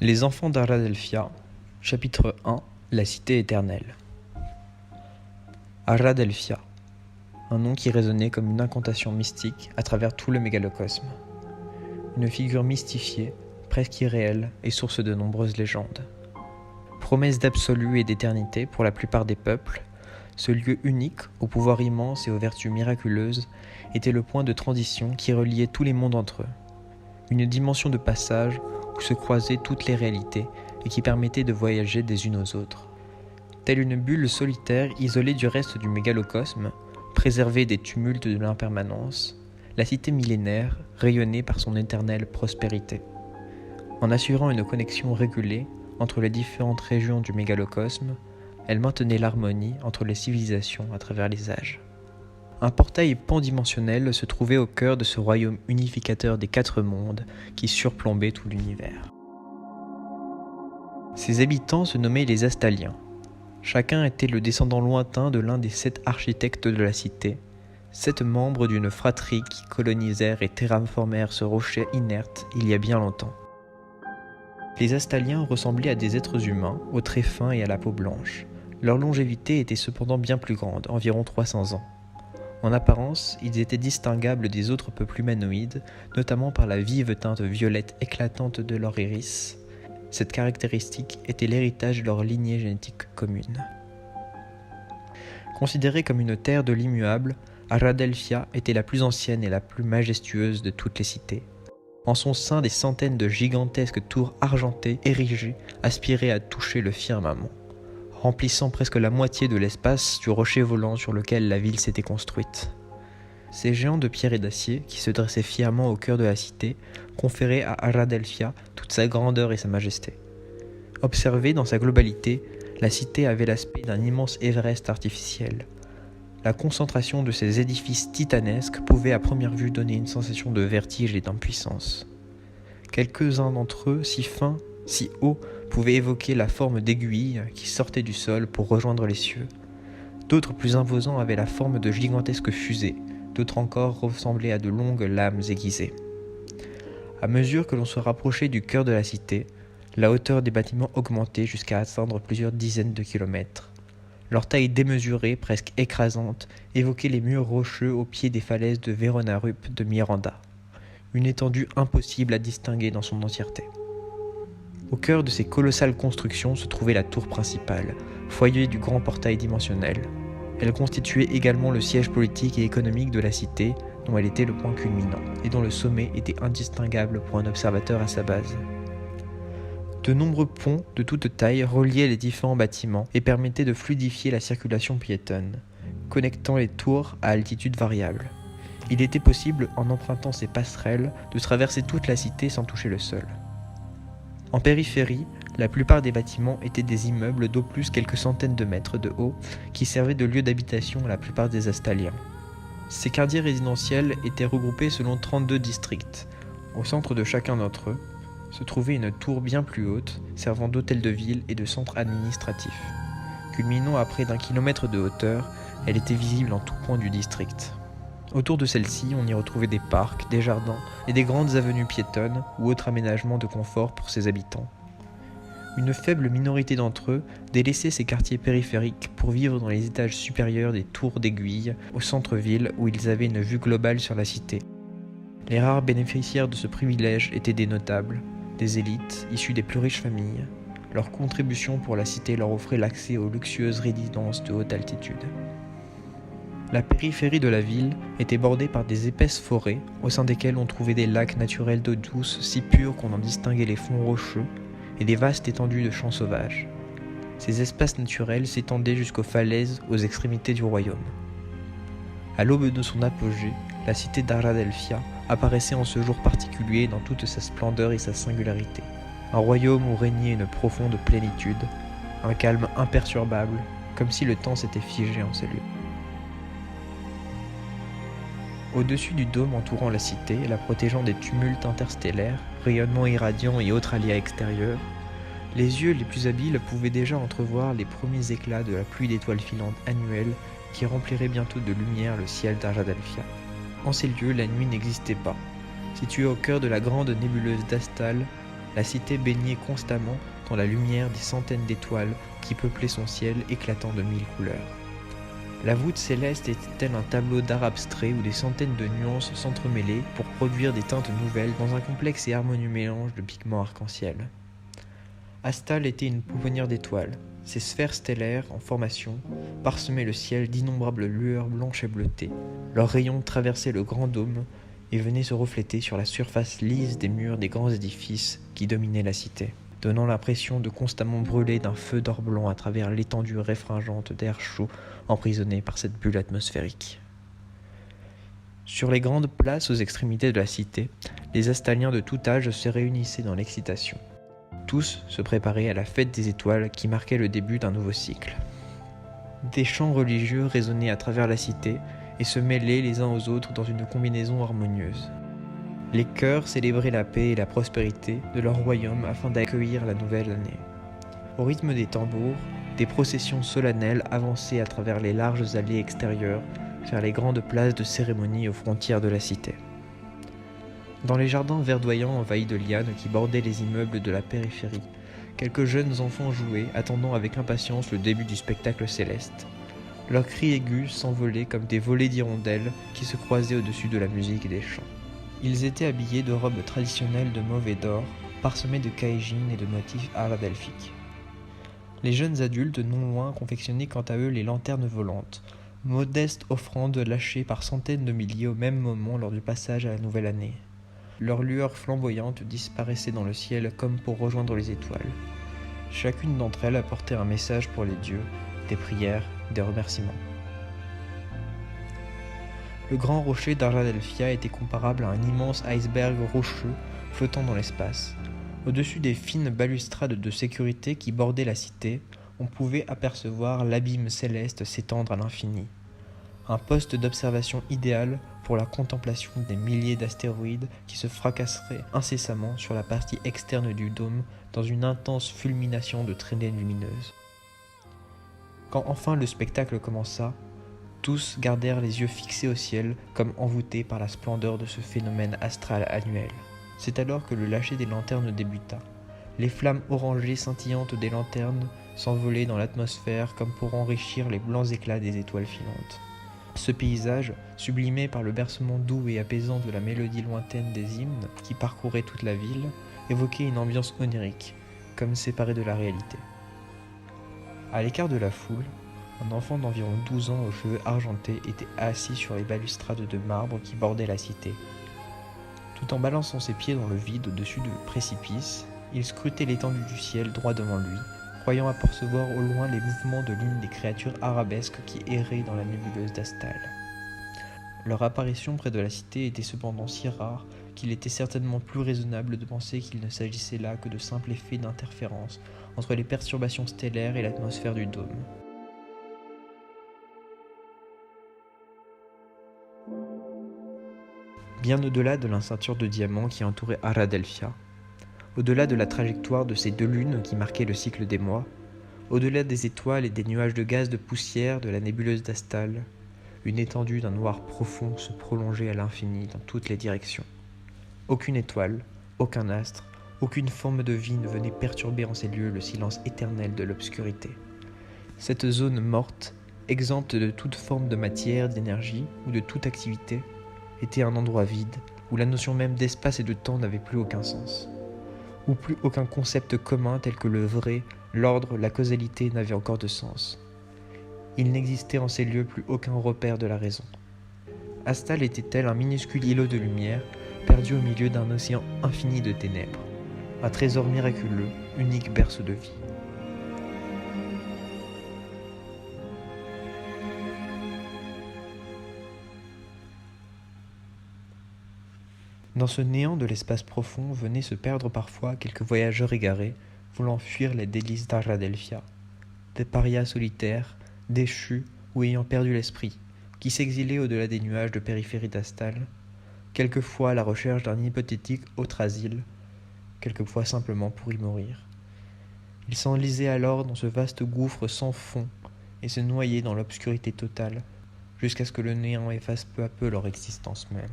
Les enfants d'Aradelphia, chapitre 1, la cité éternelle. Aradelphia, un nom qui résonnait comme une incantation mystique à travers tout le mégalocosme. Une figure mystifiée, presque irréelle et source de nombreuses légendes. Promesse d'absolu et d'éternité pour la plupart des peuples, ce lieu unique, au pouvoir immense et aux vertus miraculeuses, était le point de transition qui reliait tous les mondes entre eux. Une dimension de passage où se croisaient toutes les réalités et qui permettait de voyager des unes aux autres. Telle une bulle solitaire isolée du reste du mégalocosme, préservée des tumultes de l'impermanence, la cité millénaire rayonnait par son éternelle prospérité. En assurant une connexion régulée entre les différentes régions du mégalocosme, elle maintenait l'harmonie entre les civilisations à travers les âges. Un portail pandimensionnel se trouvait au cœur de ce royaume unificateur des 4 mondes qui surplombait tout l'univers. Ses habitants se nommaient les Astaliens. Chacun était le descendant lointain de l'un des 7 architectes de la cité, 7 membres d'une fratrie qui colonisèrent et terraformèrent ce rocher inerte il y a bien longtemps. Les Astaliens ressemblaient à des êtres humains, aux traits fins et à la peau blanche. Leur longévité était cependant bien plus grande, environ 300 ans. En apparence, ils étaient distinguables des autres peuples humanoïdes, notamment par la vive teinte violette éclatante de leur iris. Cette caractéristique était l'héritage de leur lignée génétique commune. Considérée comme une terre de l'immuable, Aradelphia était la plus ancienne et la plus majestueuse de toutes les cités. En son sein, des centaines de gigantesques tours argentées érigées aspiraient à toucher le firmament, remplissant presque la moitié de l'espace du rocher volant sur lequel la ville s'était construite. Ces géants de pierre et d'acier, qui se dressaient fièrement au cœur de la cité, conféraient à Aradelphia toute sa grandeur et sa majesté. Observée dans sa globalité, la cité avait l'aspect d'un immense Everest artificiel. La concentration de ces édifices titanesques pouvait à première vue donner une sensation de vertige et d'impuissance. Quelques-uns d'entre eux, si fins, si hauts, pouvaient évoquer la forme d'aiguilles qui sortaient du sol pour rejoindre les cieux. D'autres plus imposants avaient la forme de gigantesques fusées, d'autres encore ressemblaient à de longues lames aiguisées. À mesure que l'on se rapprochait du cœur de la cité, la hauteur des bâtiments augmentait jusqu'à atteindre plusieurs dizaines de kilomètres. Leur taille démesurée, presque écrasante, évoquait les murs rocheux au pied des falaises de Veronarup de Miranda, une étendue impossible à distinguer dans son entièreté. Au cœur de ces colossales constructions se trouvait la tour principale, foyer du grand portail dimensionnel. Elle constituait également le siège politique et économique de la cité, dont elle était le point culminant, et dont le sommet était indistinguable pour un observateur à sa base. De nombreux ponts de toute taille reliaient les différents bâtiments et permettaient de fluidifier la circulation piétonne, connectant les tours à altitude variable. Il était possible, en empruntant ces passerelles, de traverser toute la cité sans toucher le sol. En périphérie, la plupart des bâtiments étaient des immeubles d'au plus quelques centaines de mètres de haut qui servaient de lieu d'habitation à la plupart des Astaliens. Ces quartiers résidentiels étaient regroupés selon 32 districts. Au centre de chacun d'entre eux se trouvait une tour bien plus haute, servant d'hôtel de ville et de centre administratif. Culminant à près d'1 kilomètre de hauteur, elle était visible en tout point du district. Autour de celle-ci, on y retrouvait des parcs, des jardins et des grandes avenues piétonnes ou autres aménagements de confort pour ses habitants. Une faible minorité d'entre eux délaissait ces quartiers périphériques pour vivre dans les étages supérieurs des tours d'aiguille au centre-ville où ils avaient une vue globale sur la cité. Les rares bénéficiaires de ce privilège étaient des notables, des élites issues des plus riches familles. Leur contribution pour la cité leur offrait l'accès aux luxueuses résidences de haute altitude. La périphérie de la ville était bordée par des épaisses forêts, au sein desquelles on trouvait des lacs naturels d'eau douce si purs qu'on en distinguait les fonds rocheux, et des vastes étendues de champs sauvages. Ces espaces naturels s'étendaient jusqu'aux falaises aux extrémités du royaume. À l'aube de son apogée, la cité d'Aradelphia apparaissait en ce jour particulier dans toute sa splendeur et sa singularité. Un royaume où régnait une profonde plénitude, un calme imperturbable, comme si le temps s'était figé en ces lieux. Au-dessus du dôme entourant la cité et la protégeant des tumultes interstellaires, rayonnements irradiants et autres aléas extérieurs, les yeux les plus habiles pouvaient déjà entrevoir les premiers éclats de la pluie d'étoiles filantes annuelle qui remplirait bientôt de lumière le ciel d'Aradelphia. En ces lieux, la nuit n'existait pas. Située au cœur de la grande nébuleuse d'Astal, La cité baignait constamment dans la lumière des centaines d'étoiles qui peuplaient son ciel éclatant de mille couleurs. La voûte céleste était-elle un tableau d'art abstrait où des centaines de nuances s'entremêlaient pour produire des teintes nouvelles dans un complexe et harmonieux mélange de pigments arc-en-ciel. Astale était une pouponnière d'étoiles. Ces sphères stellaires en formation parsemaient le ciel d'innombrables lueurs blanches et bleutées. Leurs rayons traversaient le grand dôme et venaient se refléter sur la surface lisse des murs des grands édifices qui dominaient la cité, donnant l'impression de constamment brûler d'un feu d'or blanc à travers l'étendue réfringente d'air chaud emprisonnée par cette bulle atmosphérique. Sur les grandes places aux extrémités de la cité, les Astaliens de tout âge se réunissaient dans l'excitation. Tous se préparaient à la fête des étoiles qui marquait le début d'un nouveau cycle. Des chants religieux résonnaient à travers la cité et se mêlaient les uns aux autres dans une combinaison harmonieuse. Les chœurs célébraient la paix et la prospérité de leur royaume afin d'accueillir la nouvelle année. Au rythme des tambours, des processions solennelles avançaient à travers les larges allées extérieures vers les grandes places de cérémonie aux frontières de la cité. Dans les jardins verdoyants envahis de lianes qui bordaient les immeubles de la périphérie, quelques jeunes enfants jouaient, attendant avec impatience le début du spectacle céleste. Leurs cris aigus s'envolaient comme des volées d'hirondelles qui se croisaient au-dessus de la musique et des chants. Ils étaient habillés de robes traditionnelles de mauve et d'or, parsemées de caïgines et de motifs aradelphiques. Les jeunes adultes non loin confectionnaient quant à eux les lanternes volantes, modestes offrandes lâchées par centaines de milliers au même moment lors du passage à la nouvelle année. Leurs lueurs flamboyantes disparaissaient dans le ciel comme pour rejoindre les étoiles. Chacune d'entre elles apportait un message pour les dieux, des prières, des remerciements. Le grand rocher d'Aradelphia était comparable à un immense iceberg rocheux flottant dans l'espace. Au-dessus des fines balustrades de sécurité qui bordaient la cité, on pouvait apercevoir l'abîme céleste s'étendre à l'infini. Un poste d'observation idéal pour la contemplation des milliers d'astéroïdes qui se fracasseraient incessamment sur la partie externe du dôme dans une intense fulmination de traînées lumineuses. Quand enfin le spectacle commença, tous gardèrent les yeux fixés au ciel comme envoûtés par la splendeur de ce phénomène astral annuel. C'est alors que le lâcher des lanternes débuta. Les flammes orangées scintillantes des lanternes s'envolaient dans l'atmosphère comme pour enrichir les blancs éclats des étoiles filantes. Ce paysage, sublimé par le bercement doux et apaisant de la mélodie lointaine des hymnes qui parcouraient toute la ville, évoquait une ambiance onirique, comme séparée de la réalité. À l'écart de la foule, un enfant d'environ 12 ans aux cheveux argentés était assis sur les balustrades de marbre qui bordaient la cité. Tout en balançant ses pieds dans le vide au-dessus du précipice, il scrutait l'étendue du ciel droit devant lui, croyant apercevoir au loin les mouvements de l'une des créatures arabesques qui erraient dans la nébuleuse d'Astale. Leur apparition près de la cité était cependant si rare qu'il était certainement plus raisonnable de penser qu'il ne s'agissait là que de simples effets d'interférence entre les perturbations stellaires et l'atmosphère du dôme. Bien au-delà de la ceinture de diamants qui entourait Aradelphia, au-delà de la trajectoire de ces deux lunes qui marquaient le cycle des mois, au-delà des étoiles et des nuages de gaz de poussière de la nébuleuse d'Astale, une étendue d'un noir profond se prolongeait à l'infini dans toutes les directions. Aucune étoile, aucun astre, aucune forme de vie ne venait perturber en ces lieux le silence éternel de l'obscurité. Cette zone morte, exempte de toute forme de matière, d'énergie ou de toute activité, était un endroit vide où la notion même d'espace et de temps n'avait plus aucun sens, où plus aucun concept commun tel que le vrai, l'ordre, la causalité n'avait encore de sens. Il n'existait en ces lieux plus aucun repère de la raison. Astale était-elle un minuscule îlot de lumière, perdu au milieu d'un océan infini de ténèbres, un trésor miraculeux, unique berceau de vie. Dans ce néant de l'espace profond venaient se perdre parfois quelques voyageurs égarés, voulant fuir les délices d'Aradelphia, des parias solitaires, déchus ou ayant perdu l'esprit, qui s'exilaient au-delà des nuages de périphérie d'Astale, quelquefois à la recherche d'un hypothétique autre asile, quelquefois simplement pour y mourir. Ils s'enlisaient alors dans ce vaste gouffre sans fond et se noyaient dans l'obscurité totale, jusqu'à ce que le néant efface peu à peu leur existence même.